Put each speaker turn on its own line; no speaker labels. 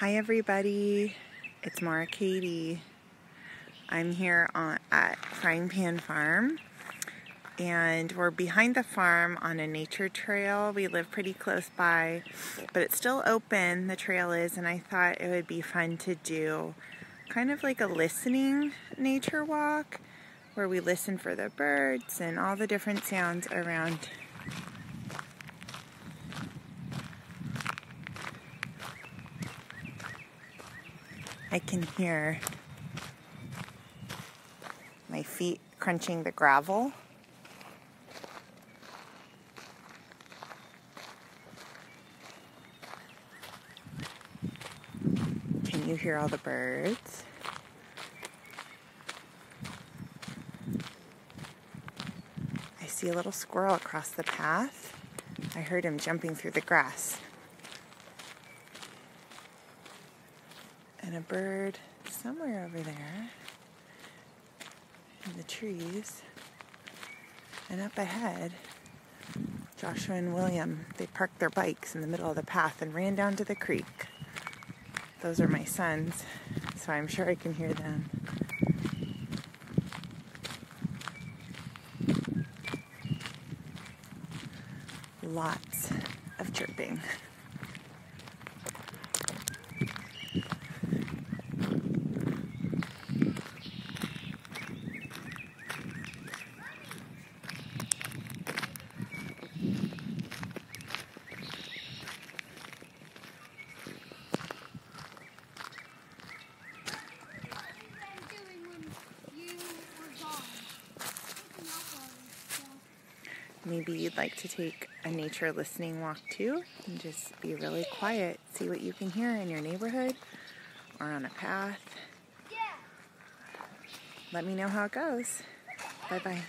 Hi everybody, it's Morah Katie. I'm here at Frying Pan Farm, and we're behind the farm on a nature trail. We live pretty close by, but it's still open, the trail is, and I thought it would be fun to do kind of like a listening nature walk where we listen for the birds and all the different sounds around. I can hear my feet crunching the gravel. Can you hear all the birds? I see a little squirrel across the path. I heard him jumping through the grass. And a bird somewhere over there in the trees. And up ahead, Joshua and William, they parked their bikes in the middle of the path and ran down to the creek. Those are my sons, so I'm sure I can hear them. Lots of chirping. Maybe you'd like to take a nature listening walk too and just be really quiet, see what you can hear in your neighborhood or on a path. Let me know how it goes. Bye-bye.